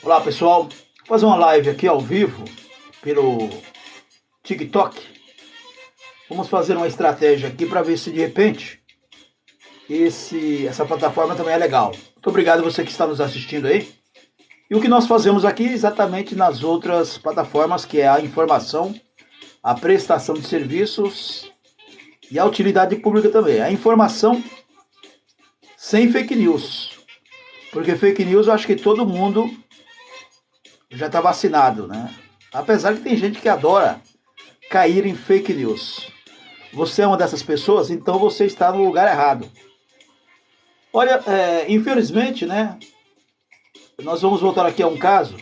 Olá pessoal, vou fazer uma live aqui ao vivo pelo TikTok. Vamos fazer uma estratégia aqui para ver se de repente essa plataforma também é legal. Muito obrigado você que está nos assistindo aí. E o que nós fazemos aqui exatamente nas outras plataformas, que é a informação, a prestação de serviços e a utilidade pública também. A informação sem fake news. Porque fake news eu acho que todo mundo já está vacinado, né? Apesar que tem gente que adora cair em fake news. Você é uma dessas pessoas, então você está no lugar errado. Olha, infelizmente, né? Nós vamos voltar aqui a um caso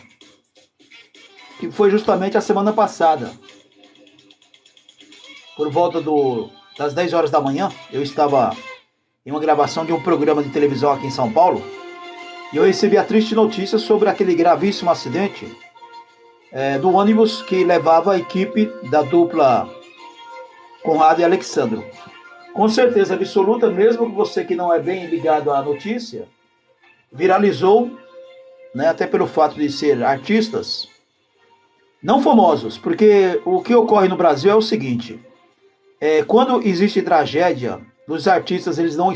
que foi justamente a semana passada. Por volta das 10 horas da manhã, eu estava em uma gravação de um programa de televisão aqui em São Paulo e eu recebi a triste notícia sobre aquele gravíssimo acidente do ônibus que levava a equipe da dupla Conrado e Alexandro. Com certeza absoluta, mesmo você que não é bem ligado à notícia, viralizou, né, até pelo fato de ser artistas, não famosos, porque o que ocorre no Brasil é o seguinte, quando existe tragédia, os artistas eles não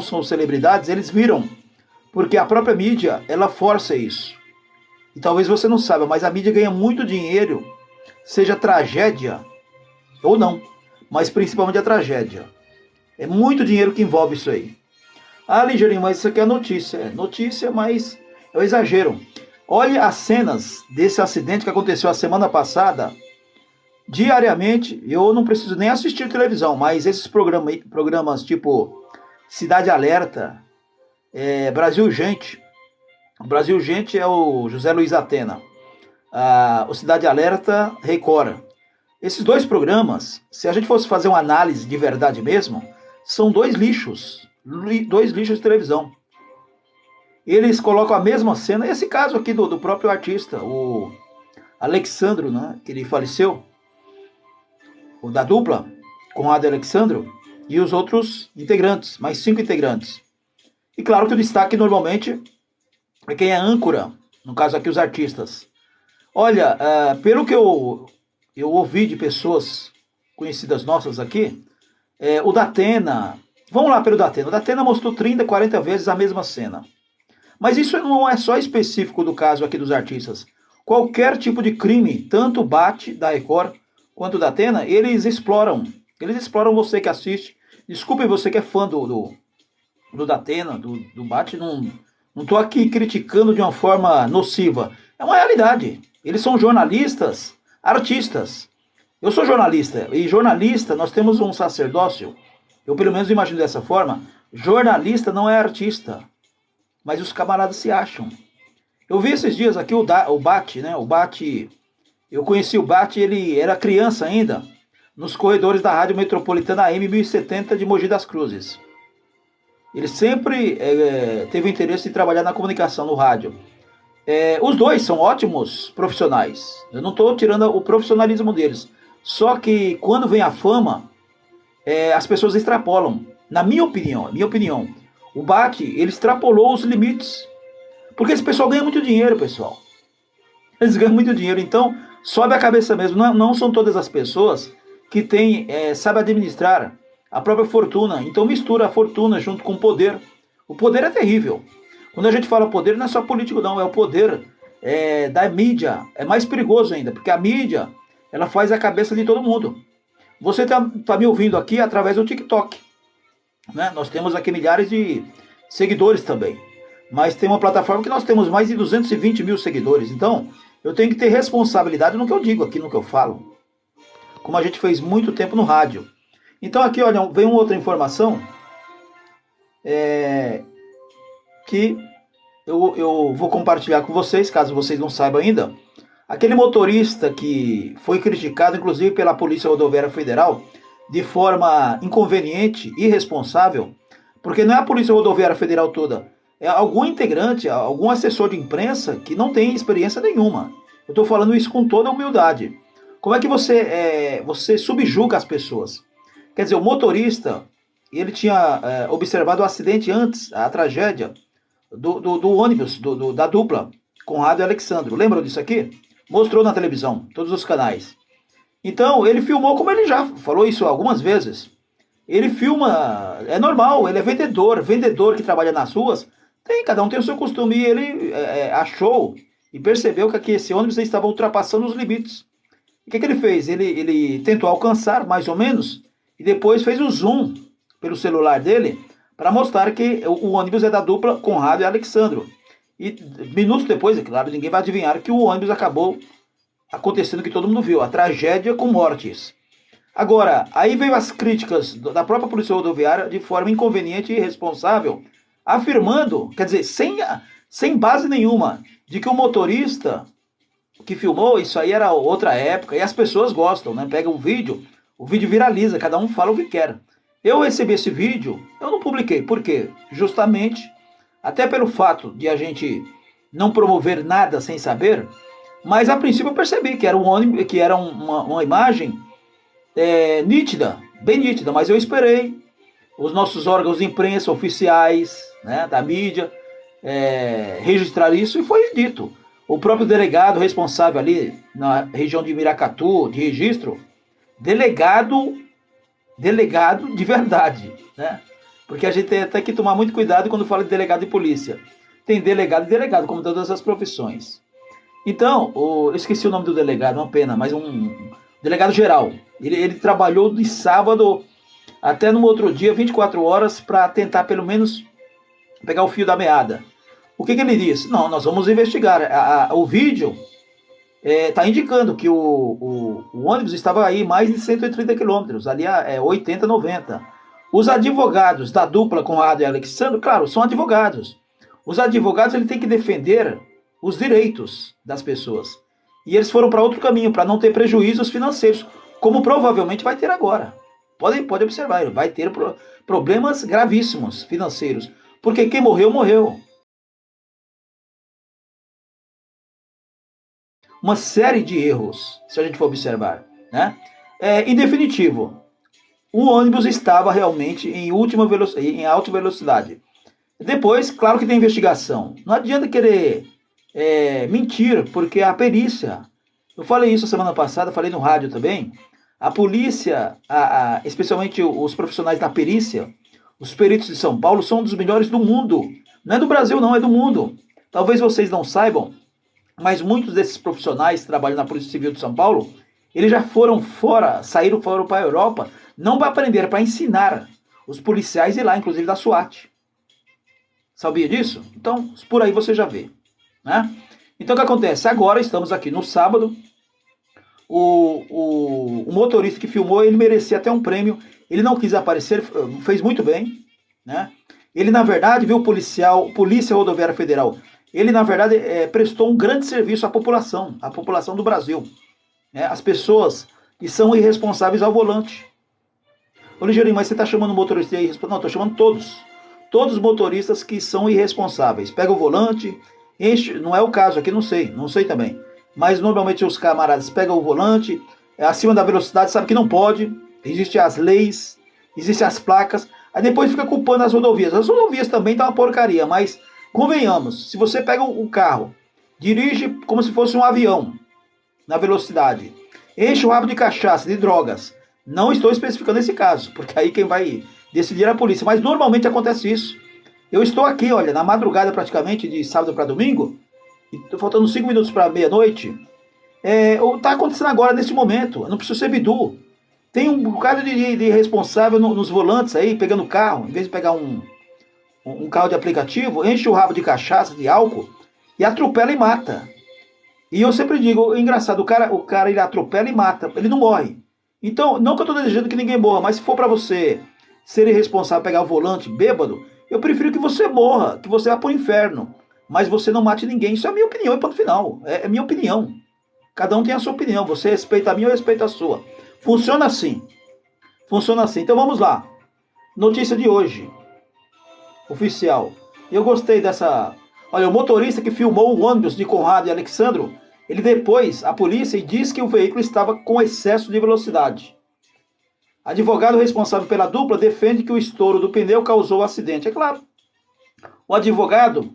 são celebridades, eles viram, porque a própria mídia, ela força isso. E talvez você não saiba, mas a mídia ganha muito dinheiro, seja tragédia ou não, mas principalmente a tragédia. É muito dinheiro que envolve isso aí. Ah, Ligeirinho, mas isso aqui é notícia. É notícia, mas é um exagero. Olhe as cenas desse acidente que aconteceu a semana passada. Diariamente, eu não preciso nem assistir televisão, mas esses programas tipo Cidade Alerta, Brasil Gente. O Brasil Gente é o José Luiz Atena. O Cidade Alerta, Record. Esses dois programas, se a gente fosse fazer uma análise de verdade mesmo, são dois lixos de televisão. Eles colocam a mesma cena, esse caso aqui do próprio artista, o Alexandro, né, que ele faleceu, o da dupla, Conrado e Alexandro, e os outros integrantes, mais 5 integrantes. E claro que o destaque normalmente é quem é âncora, no caso aqui os artistas. Olha, pelo que eu ouvi de pessoas conhecidas nossas aqui, o Datena, vamos lá pelo Datena, o Datena mostrou 30, 40 vezes a mesma cena. Mas isso não é só específico do caso aqui dos artistas. Qualquer tipo de crime, tanto o Bate da Record quanto o Datena, eles exploram. Eles exploram você que assiste. Desculpe você que é fã do Datena, do Bate, não estou aqui criticando de uma forma nociva. É uma realidade. Eles são jornalistas, artistas. Eu sou jornalista, e jornalista, nós temos um sacerdócio, eu pelo menos imagino dessa forma, jornalista não é artista, mas os camaradas se acham. Eu vi esses dias aqui o Bate, né, eu conheci o Bate, ele era criança ainda, nos corredores da Rádio Metropolitana AM 1070 de Mogi das Cruzes. Ele sempre teve interesse em trabalhar na comunicação, no rádio. Os dois são ótimos profissionais, eu não estou tirando o profissionalismo deles, só que quando vem a fama, as pessoas extrapolam. Na minha opinião, o Bate, ele extrapolou os limites. Porque esse pessoal ganha muito dinheiro, pessoal. Eles ganham muito dinheiro, então sobe a cabeça mesmo. Não são todas as pessoas que sabem administrar a própria fortuna. Então mistura a fortuna junto com o poder. O poder é terrível. Quando a gente fala poder, não é só político não, é o poder da mídia. É mais perigoso ainda, porque a mídia, ela faz a cabeça de todo mundo. Você tá me ouvindo aqui através do TikTok, né? Nós temos aqui milhares de seguidores também. Mas tem uma plataforma que nós temos mais de 220 mil seguidores. Então, eu tenho que ter responsabilidade no que eu digo aqui, no que eu falo. Como a gente fez muito tempo no rádio. Então aqui, olha, vem uma outra informação que eu vou compartilhar com vocês, caso vocês não saibam ainda. Aquele motorista que foi criticado, inclusive pela Polícia Rodoviária Federal, de forma inconveniente, irresponsável, porque não é a Polícia Rodoviária Federal toda, é algum integrante, algum assessor de imprensa que não tem experiência nenhuma. Eu estou falando isso com toda a humildade. Como é que você subjuga as pessoas? Quer dizer, o motorista, ele tinha observado o acidente antes, a tragédia do ônibus, da dupla, Conrado e Alexandro. Lembram disso aqui? Mostrou na televisão, todos os canais. Então, ele filmou, como ele já falou isso algumas vezes. Ele filma, é normal, ele é vendedor que trabalha nas ruas. Cada um tem o seu costume. E ele achou e percebeu que aqui esse ônibus estava ultrapassando os limites. O que ele fez? Ele tentou alcançar, mais ou menos, e depois fez o zoom pelo celular dele para mostrar que o ônibus é da dupla Conrado e Alexandro. E minutos depois, é claro, ninguém vai adivinhar que o ônibus acabou acontecendo o que todo mundo viu, a tragédia com mortes. Agora, aí veio as críticas da própria Polícia Rodoviária de forma inconveniente e irresponsável, afirmando, quer dizer, sem base nenhuma, de que o motorista que filmou, isso aí era outra época, e as pessoas gostam, né? Pega o vídeo viraliza, cada um fala o que quer. Eu recebi esse vídeo, eu não publiquei, por quê? Justamente, até pelo fato de a gente não promover nada sem saber, mas a princípio eu percebi que era um ônibus, que era uma imagem nítida, bem nítida, mas eu esperei os nossos órgãos de imprensa oficiais, né, da mídia, registrar isso, e foi dito. O próprio delegado responsável ali na região de Miracatu, de registro, delegado de verdade, né? Porque a gente tem que tomar muito cuidado quando fala de delegado de polícia. Tem delegado e delegado, como todas as profissões. Então, eu esqueci o nome do delegado, uma pena, mas um delegado geral. Ele trabalhou de sábado até no outro dia, 24 horas, para tentar pelo menos pegar o fio da meada. O que ele disse? Não, nós vamos investigar. O vídeo está indicando que o ônibus estava aí mais de 130 quilômetros, ali 80, 90. Os advogados da dupla Conrado e Alexandro, claro, são advogados. Os advogados ele tem que defender os direitos das pessoas. E eles foram para outro caminho, para não ter prejuízos financeiros, como provavelmente vai ter agora. Pode observar, vai ter problemas gravíssimos financeiros, porque quem morreu, morreu. Uma série de erros, se a gente for observar, né? Em definitivo, o ônibus estava realmente em alta velocidade. Depois, claro que tem investigação. Não adianta querer mentir, porque a perícia, eu falei isso a semana passada, falei no rádio também, a polícia, especialmente os profissionais da perícia, os peritos de São Paulo, são um dos melhores do mundo. Não é do Brasil não, é do mundo. Talvez vocês não saibam, mas muitos desses profissionais que trabalham na Polícia Civil de São Paulo, eles já saíram fora para a Europa, não para aprender, para ensinar os policiais e lá, inclusive da SWAT. Sabia disso? Então, por aí você já vê, né? Então, o que acontece? Agora estamos aqui no sábado, o motorista que filmou, ele merecia até um prêmio, ele não quis aparecer, fez muito bem, né? Ele, na verdade, viu Polícia Rodoviária Federal, ele, na verdade, prestou um grande serviço à população do Brasil, né? As pessoas que são irresponsáveis ao volante. Ô, Ligeirinho, mas você está chamando o motorista irresponsável? Não, estou chamando todos os motoristas que são irresponsáveis. Pega o volante, enche, não é o caso aqui, não sei também. Mas normalmente os camaradas pegam o volante, acima da velocidade, sabe que não pode, existem as leis, existem as placas, aí depois fica culpando as rodovias. As rodovias também tá uma porcaria, mas convenhamos, se você pega um carro, dirige como se fosse um avião, na velocidade, enche o rabo de cachaça, de drogas, não estou especificando esse caso, porque aí quem vai decidir é a polícia, mas normalmente acontece isso. Eu estou aqui, olha, na madrugada praticamente, de sábado para domingo, e faltando 5 minutos para meia-noite, está acontecendo agora, nesse momento, eu não preciso ser bidu. Tem um bocado de responsável nos volantes aí, pegando carro, em vez de pegar um carro de aplicativo, enche o rabo de cachaça, de álcool, e atropela e mata. E eu sempre digo, engraçado, o cara ele atropela e mata, ele não morre. Então, não que eu estou desejando que ninguém morra, mas se for para você ser irresponsável, pegar o volante bêbado, eu prefiro que você morra, que você vá para o inferno, mas você não mate ninguém. Isso é a minha opinião e ponto final, é minha opinião. Cada um tem a sua opinião, você respeita a minha, eu respeito a sua. Funciona assim. Então vamos lá. Notícia de hoje. Oficial. Eu gostei dessa... Olha, o motorista que filmou o ônibus de Conrado e Alexandro, ele depois, a polícia, disse que o veículo estava com excesso de velocidade. Advogado responsável pela dupla defende que o estouro do pneu causou o acidente. É claro. O advogado,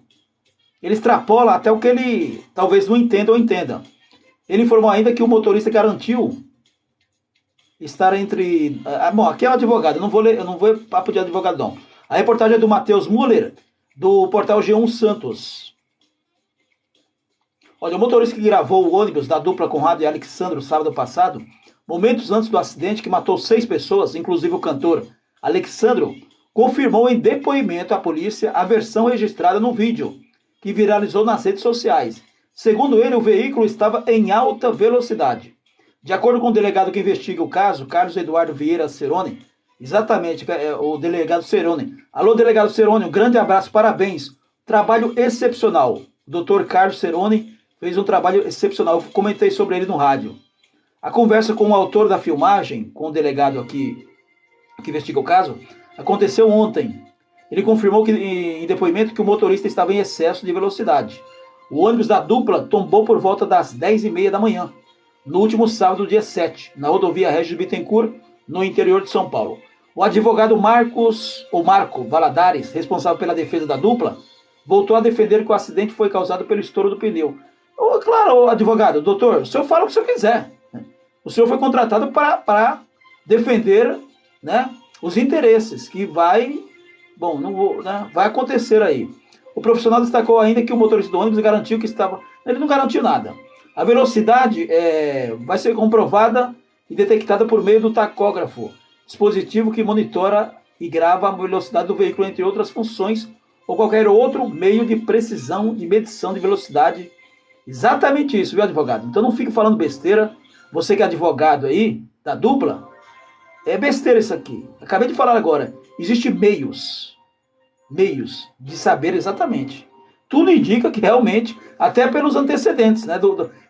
ele extrapola até o que ele talvez não entenda ou entenda. Ele informou ainda que o motorista garantiu estar entre... bom, aqui é o advogado, eu não vou papo de advogado não. A reportagem é do Matheus Muller, do portal G1 Santos. Olha, o motorista que gravou o ônibus da dupla Conrado e Alexandro sábado passado, momentos antes do acidente que matou 6 pessoas, inclusive o cantor Alexandro, confirmou em depoimento à polícia a versão registrada no vídeo, que viralizou nas redes sociais. Segundo ele, o veículo estava em alta velocidade. De acordo com o delegado que investiga o caso, Carlos Eduardo Vieira Cerone, exatamente, o delegado Cerone. Alô, delegado Cerone, um grande abraço, parabéns. Trabalho excepcional. O doutor Carlos Cerone fez um trabalho excepcional. Eu comentei sobre ele no rádio. A conversa com o autor da filmagem, com o delegado aqui que investiga o caso, aconteceu ontem. Ele confirmou que, em depoimento que o motorista estava em excesso de velocidade. O ônibus da dupla tombou por volta das 10h30 da manhã, no último sábado, dia 7, na rodovia Regis Bittencourt, no interior de São Paulo. O advogado Marco Valadares, responsável pela defesa da dupla, voltou a defender que o acidente foi causado pelo estouro do pneu. Claro, advogado, doutor, o senhor fala o que o senhor quiser. O senhor foi contratado para defender, né, os interesses que vai acontecer aí. O profissional destacou ainda que o motorista do ônibus garantiu que estava... Ele não garantiu nada. A velocidade vai ser comprovada e detectada por meio do tacógrafo, dispositivo que monitora e grava a velocidade do veículo, entre outras funções, ou qualquer outro meio de precisão de medição de velocidade. Exatamente isso, viu, advogado? Então não fique falando besteira. Você que é advogado aí, da dupla, é besteira isso aqui. Acabei de falar agora. Existem meios de saber exatamente. Tudo indica que realmente, até pelos antecedentes, né,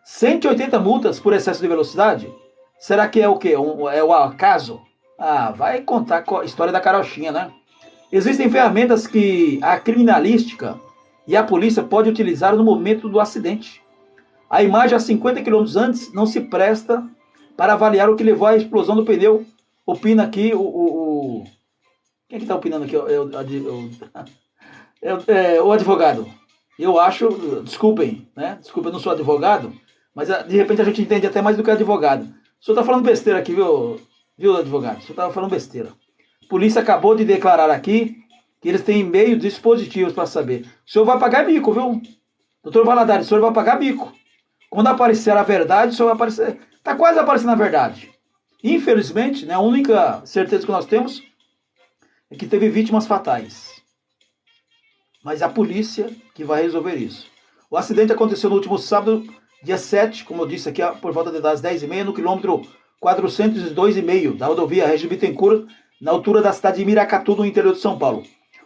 180 multas por excesso de velocidade, será que é o quê? É o acaso? Vai contar a história da carochinha, né? Existem ferramentas que a criminalística e a polícia podem utilizar no momento do acidente. A imagem a 50 km antes não se presta para avaliar o que levou à explosão do pneu. Opina aqui quem é que está opinando aqui? O advogado. Eu acho, desculpem, né? Desculpa, eu não sou advogado, mas de repente a gente entende até mais do que advogado. O senhor está falando besteira aqui, viu, advogado? O senhor está falando besteira. A polícia acabou de declarar aqui que eles têm meios dispositivos para saber. O senhor vai pagar bico, viu? Doutor Valadares, o senhor vai pagar bico. Quando aparecer a verdade, o senhor vai aparecer... Está quase aparecendo a verdade. Infelizmente, né, a única certeza que nós temos é que teve vítimas fatais. Mas é a polícia que vai resolver isso. O acidente aconteceu no último sábado, dia 7, como eu disse aqui, por volta das 10h30, no quilômetro 402,5 da rodovia Regis Bittencourt, na altura da cidade de Miracatu, no interior de São Paulo.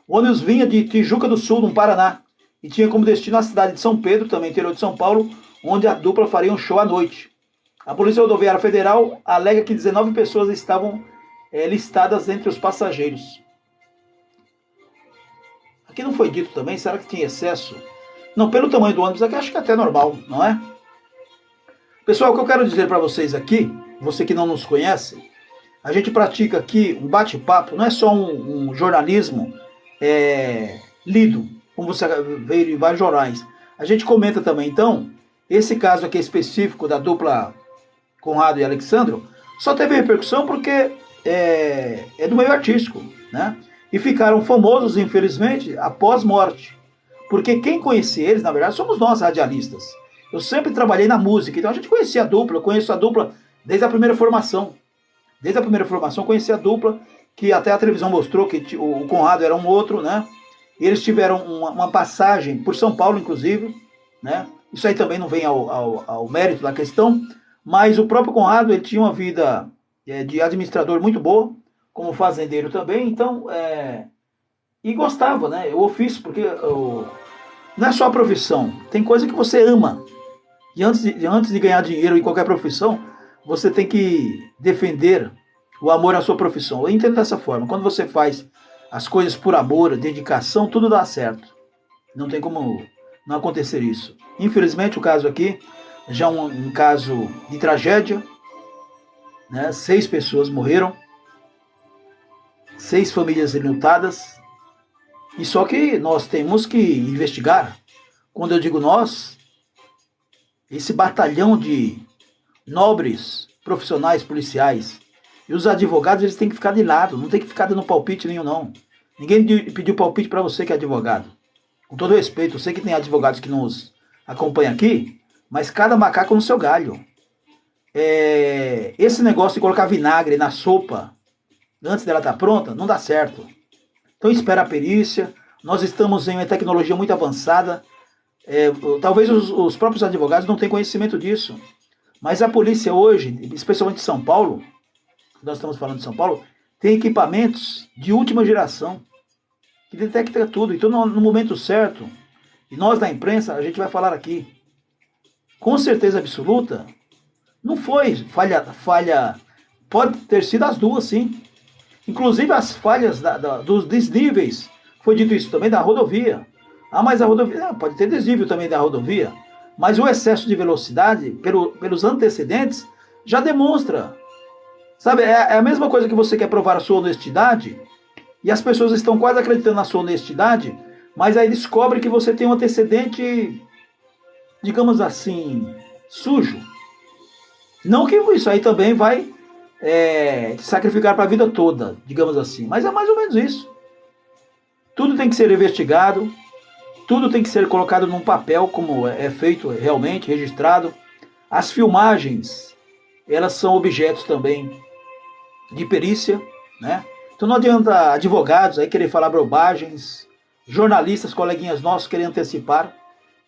O ônibus vinha de Tijuca do Sul, no Paraná, e tinha como destino a cidade de São Pedro, também interior de São Paulo, onde a dupla faria um show à noite. A Polícia Rodoviária Federal alega que 19 pessoas estavam listadas entre os passageiros. Aqui não foi dito também, será que tinha excesso? Não, pelo tamanho do ônibus aqui, acho que é até normal, não é? Pessoal, o que eu quero dizer para vocês aqui, você que não nos conhece, a gente pratica aqui um bate-papo, não é só um jornalismo lido, como você vê em vários jornais. A gente comenta também, então, esse caso aqui específico da dupla Conrado e Alexandro, só teve repercussão porque é do meio artístico, né? E ficaram famosos, infelizmente, após morte. Porque quem conhecia eles, na verdade, somos nós, radialistas. Eu sempre trabalhei na música, então a gente conhecia a dupla, eu conheço a dupla desde a primeira formação. Desde a primeira formação, eu conheci a dupla, que até a televisão mostrou que o Conrado era um outro, né? E eles tiveram uma passagem por São Paulo, inclusive, né? Isso aí também não vem ao mérito da questão, mas o próprio Conrado, ele tinha uma vida de administrador muito boa, como fazendeiro também, então, e gostava, né? O ofício, porque não é só a profissão, tem coisa que você ama. E antes de ganhar dinheiro em qualquer profissão, você tem que defender o amor à sua profissão. Eu entendo dessa forma. Quando você faz as coisas por amor, dedicação, tudo dá certo. Não tem como não acontecer isso. Infelizmente, o caso aqui já é um caso de tragédia, né? 6 pessoas morreram, 6 famílias enlutadas, e só que nós temos que investigar, Quando eu digo nós, esse batalhão de nobres profissionais policiais e os advogados, eles têm que ficar de lado, não tem que ficar dando palpite nenhum, não. Ninguém pediu palpite para você que é advogado. Com todo respeito, eu sei que tem advogados que nos acompanham aqui, mas cada macaco no seu galho. Esse negócio de colocar vinagre na sopa antes dela estar pronta, não dá certo. Então espera a perícia. Nós estamos em uma tecnologia muito avançada. Talvez os próprios advogados não tenham conhecimento disso. Mas a polícia hoje, especialmente em São Paulo, nós estamos falando de São Paulo, tem equipamentos de última geração que detecta tudo. Então no momento certo, e nós da imprensa, a gente vai falar aqui, com certeza absoluta, não foi falha, pode ter sido as duas, sim. Inclusive as falhas dos desníveis, foi dito isso também, da rodovia. Mas a rodovia, pode ter desnível também da rodovia, mas o excesso de velocidade, pelos antecedentes, já demonstra. Sabe, é a mesma coisa que você quer provar a sua honestidade, e as pessoas estão quase acreditando na sua honestidade, mas aí descobre que você tem um antecedente, digamos assim, sujo. Não que isso aí também vai te sacrificar para a vida toda, digamos assim, mas é mais ou menos isso. Tudo tem que ser investigado, tudo tem que ser colocado num papel, como é feito realmente, registrado. As filmagens, elas são objetos também de perícia, né? Então não adianta advogados aí querer falar bobagens, jornalistas, coleguinhas nossos querem antecipar,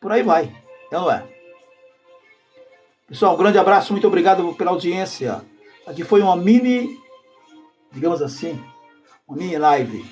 por aí vai, não é? Pessoal, um grande abraço, muito obrigado pela audiência. Aqui foi uma mini, digamos assim, uma mini live.